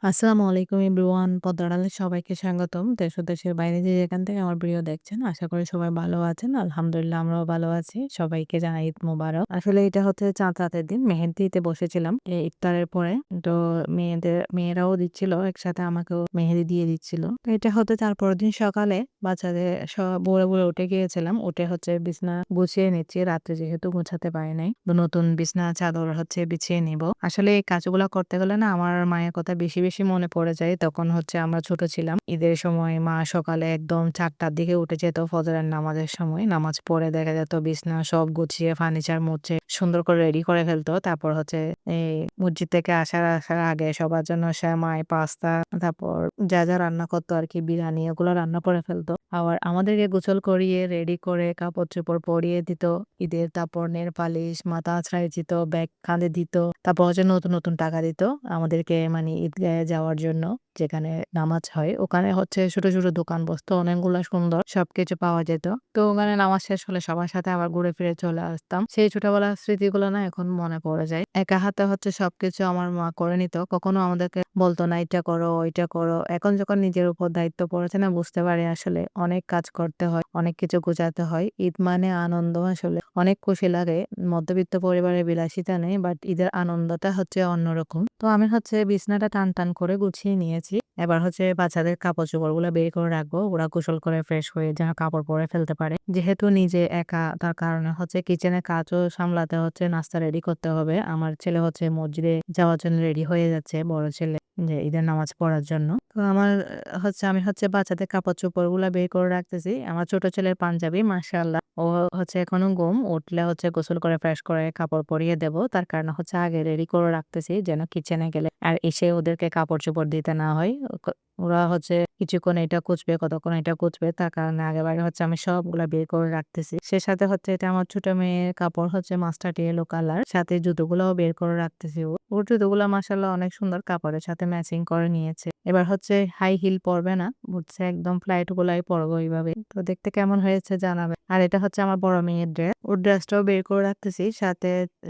আসসালামু আলাইকুম এভরিওয়ান। পদ্মার আড়ালে সবাইকে স্বাগতম। দেশ ও দেশের বাইরে যে যেখান থেকে আমার ভিডিও দেখছেন, আশা করি সবাই ভালো আছেন। আলহামদুলিল্লাহ আমরাও ভালো আছি। সবাইকে জানাই ঈদ মোবারক। আসলে এটা হচ্ছে চাঁদ রাতের দিন। মেহেদিতে বসেছিলাম ইফতারের পরে। তো মেয়েরাও দিচ্ছিল, একসাথে আমাকেও মেহেদি দিয়ে দিচ্ছিল। তো এটা হতে তারপরের দিন সকালে বাচ্চাদের ভোরে, ভোরে উঠে গিয়েছিলাম। উঠে হচ্ছে বিছানা গুছিয়ে নিচ্ছি। রাত্রে যেহেতু গোছাতে পারি নাই। তো নতুন বিছানা চাদর হচ্ছে বিছিয়ে নিব। আসলে এই কাজগুলা করতে গেলে না আমার মায়ের কথা বেশি, বেশি মনে পড়ে যায়। তখন হচ্ছে আমরা ছোট ছিলাম। ঈদের সময় মা সকালে একদম ৪টার দিকে উঠে যেত ফজরের নামাজের সময়। নামাজ পড়ে দেখা যেত বিছানা সব গুছিয়ে ফার্নিচার মুছে সুন্দর করে রেডি করে ফেলতো। তারপর হচ্ছে এই মসজিদ থেকে আসার আগে সবার জন্য সেমাই, পাস্তা, তারপর যা, যা রান্না করতো আরকি বিরিয়ানি এগুলো রান্না করে ফেলতো। আবার আমাদেরকে গোসল করিয়ে রেডি করে কাপড়-চোপড় পরিয়ে দিত। ঈদের তারপর নেল পালিশ, মাথা আঁচড়াই দিত, ব্যাগ কাঁধে দিত। তারপর হচ্ছে নতুন, নতুন টাকা দিত আমাদেরকে মানে ঈদগাহে যাওয়ার জন্য। যেখানে নামাজ হয় ওখানে হচ্ছে ছোট, ছোট দোকান বসতো অনেকগুলা সুন্দর সবকিছু পাওয়া যেত। তো ওখানে নামাজ শেষ হলে সবার সাথে আবার ঘুরে ফিরে চলে আসতাম। সেই ছোটবেলার স্মৃতিগুলো না এখন মনে পড়ে যায়। একা হাতে হচ্ছে সবকিছু আমার মা করে নিত। কখনো আমাদেরকে বলত না এটা করো, ওইটা করো। এখন যখন নিজের উপর দায়িত্ব পড়েছে না বুঝতে পারি আসলে অনেক কাজ করতে হয়, অনেক কিছু গোছাতে হয়। ঈদ মানে আনন্দ আসলে। অনেক খুশি লাগে। মধ্যবিত্ত পরিবারের বিলাসিতা নেই বাট ঈদের আনন্দটা হচ্ছে অন্যরকম। তো আমি হচ্ছে বিছানাটা টান, টান করে গুছিয়ে নিয়েছি। এবার হচ্ছে বাচ্চাদের কাপড়-চোপড়গুলা বের করে রাখবো। ওরা গোসল করে ফ্রেশ হয়ে যেন কাপড় পরে ফেলতে পারে। যেহেতু নিজে একা তার কারণে হচ্ছে কিচেনের কাজও সামলাতে হচ্ছে, নাস্তা রেডি করতে হবে। আমার ছেলে হচ্ছে মসজিদে যাওয়ার জন্য রেডি হয়ে যাচ্ছে, বড় ছেলে যে ঈদের নামাজ পড়ার জন্য। তো আমার আমি হচ্ছে বাচ্চাদের কাপড়-চোপড়গুলা বের করে রাখতেছি। আমার ছোট ছেলের পাঞ্জাবি মাশাআল্লাহ। ও হচ্ছে এখনো ঘুম। উঠলে হচ্ছে গোসল করে ফ্রেশ করে কাপড় পরিয়ে দেব। তার কারণে হচ্ছে আগে রেডি করে রাখতেছি যেন কিচেনে গেলে আর এসে ওদেরকে কাপড়-চোপড় দিতে না হয়। ওরা হচ্ছে কিছুক্ষণ এটা কুঁচবে, কতক্ষণ এটা কুঁচবে। তার কারণে আগেভাগে হচ্ছে আমি সবগুলা বের করে রাখতেছি। সে সাথে হচ্ছে এটা আমার ছোট মেয়ের কাপড় হচ্ছে মাস্টার্ড ইয়েলো কালার। সাথে জুতোগুলাও বের করে রাখতেছি ওর জুতোগুলা মাশাআল্লাহ অনেক সুন্দর কাপড়ের সাথে ম্যাচিং করে নিয়েছে। এবার হচ্ছে হাই হিল পরবে না। বুঝছে একদম ফ্লাইট গুলাই পরবো ওইভাবে। তো দেখতে কেমন হয়েছে জানাবে। আর এটা হচ্ছে আমার বড় মেয়ের ড্রেস। ওর ড্রেসটাও বের করে রাখতেছি। সাথে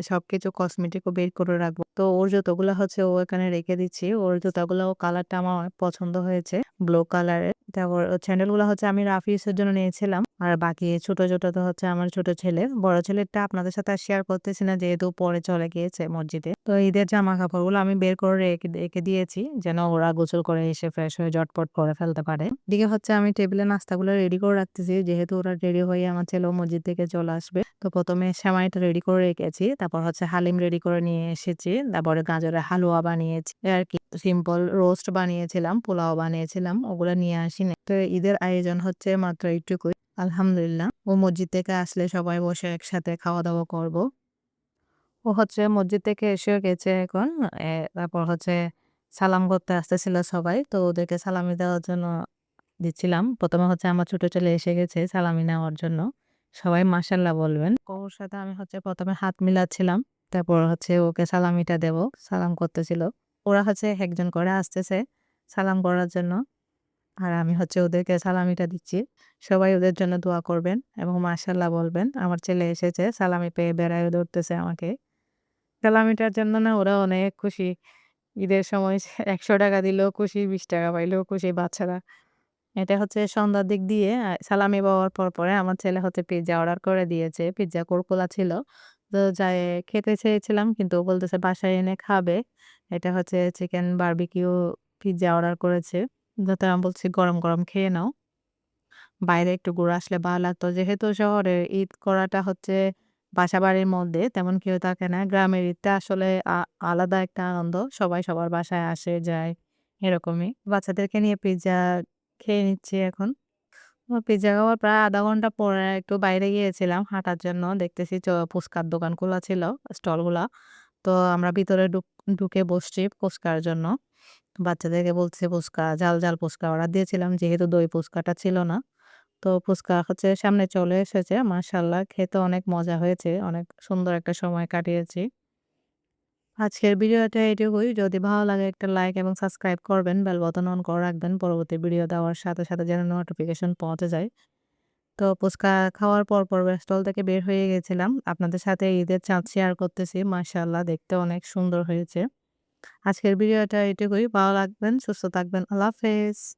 সবকিছু কসমেটিকও বের করে রাখবো। তো ওর জুতোগুলা হচ্ছে ও এখানে রেখে দিচ্ছি। ওর জুতাগুলো কালারটা আমার অনেক পছন্দ হয়েছে। ব্লু কালারের। তারপর স্যান্ডেলগুলো হচ্ছে আমি রাফিজের জন্য নিয়েছিলাম। আর বাকি ছোট, ছোট তো হচ্ছে আমার ছোট ছেলের। বড় ছেলেরটা আপনাদের সাথে আর শেয়ার করতেছি না যেহেতু পরে চলে গিয়েছে মসজিদে। তো ঈদের জামা কাপড়গুলো আমি বের করে রেখে রেখে দিয়েছি যেন ওরা গোসল করে এসে ফ্রেশ হয়ে ঝটপট করে ফেলতে পারে। এদিকে হচ্ছে আমি টেবিলে নাস্তাগুলো রেডি করে রাখতেছি যেহেতু ওরা রেডি হয়ে আমার ছেলেও মসজিদ থেকে চলে আসবে। তো ১ম এ সেমাইটা রেডি করে রেখেছি। তারপর হচ্ছে হালিম রেডি করে নিয়ে এসেছি। তারপরে গাজরের হালুয়া বানিয়েছি আরকি। সিম্পল রোস্ট বানিয়েছিলাম, পোলাও বানিয়েছিলাম। ওগুলা নিয়ে আসিনি। তো ঈদের আয়োজন হচ্ছে মাত্র এইটুকুই। আলহামদুলিল্লাহ। ও মসজিদ থেকে আসলে সবাই বসে একসাথে খাওয়া-দাওয়া করব। ও হচ্ছে মসজিদ থেকে এসেও গেছে এখন। তারপর হচ্ছে সালাম করতে আসতেছিল সবাই। তো ওদেরকে সালামি দেওয়ার জন্য দিচ্ছিলাম। ১ম এ হচ্ছে আমার ছোট ছেলে এসে গেছে সালামি নেওয়ার জন্য। সবাই মাশাআল্লাহ বলবেন। ওর সাথে আমি হচ্ছে ১ম এ হাত মিলাচ্ছিলাম। তারপর হচ্ছে ওকে সালামিটা দেব। সালাম করতেছিল। ওরা হচ্ছে একজন করে আসতেছে সালাম করার জন্য। আর আমি হচ্ছে ওদেরকে সালামিটা দিচ্ছি। সবাই ওদের জন্য দোয়া করবেন এবং মাশাআল্লাহ বলবেন। আমার ছেলে এসেছে সালামি পেয়ে বেড়ায় ধরতেছে আমাকে। সালামিটার জন্য না ওরা অনেক খুশি। ঈদের সময় ৳১০০ দিলেও খুশি, ৳২০ পাইলেও খুশি বাচ্চারা। এটা হচ্ছে সন্ধ্যার দিক দিয়ে সালামি পাওয়ার পরে আমার ছেলে হচ্ছে পিজ্জা অর্ডার করে দিয়েছে। পিজ্জা কোরকোলা ছিল। তো যাই খেতে চেয়েছিলাম কিন্তু ও বলতেছে বাসায় এনে খাবে। এটা হচ্ছে চিকেন বারবিকিউ পিজ্জা অর্ডার করেছে। যাতে আমি বলছি গরম, গরম খেয়ে নাও। বাইরে একটু ঘুরে আসলে ভালো লাগতো। যেহেতু শহরে ঈদ করাটা হচ্ছে বাসাবাড়ির মধ্যে তেমন কেউ থাকে না। গ্রামের ঈদটা আসলে আলাদা একটা আনন্দ। সবাই সবার বাসায় আসে যায় এরকমই। বাচ্চাদেরকে নিয়ে পিজ্জা খেয়ে নিচ্ছি এখন। পিজ্জা খাওয়ার প্রায় ০.৫ ঘন্টা পরে একটু বাইরে গিয়েছিলাম হাঁটার জন্য। দেখতেছি ফুচকার দোকান খোলা ছিল, স্টলগুলা। তো আমরা ভিতরে ঢুকে বসছি ফুচকার জন্য। বাচ্চাদেরকে বলছি ফুচকা, ঝাল, ঝাল ফুচকা অর্ডার দিয়েছিলাম যেহেতু দই ফুচকাটা ছিল না। তো ফুচকা হচ্ছে সামনে চলে এসেছে। মাশাআল্লাহ খেতে অনেক মজা হয়েছে। অনেক সুন্দর একটা সময় কাটিয়েছি। আজকের ভিডিওটা এটুকুই। যদি ভালো লাগে একটা লাইক এবং সাবস্ক্রাইব করবেন। বেল বাটন অন করে রাখবেন। পরবর্তী ভিডিও দেওয়ার সাথে, সাথে যেন নোটিফিকেশন পৌঁছে যায়। তো ফুচকা খাওয়ার পর স্টল থেকে বের হয়ে গেছিলাম। আপনাদের সাথে ঈদের চাঁদ শেয়ার করতেছি। মাশাআল্লাহ দেখতে অনেক সুন্দর হয়েছে। আজকের ভিডিওটা এটুকুই। ভালো থাকবেন, সুস্থ থাকবেন। আল্লাহ হাফেজ।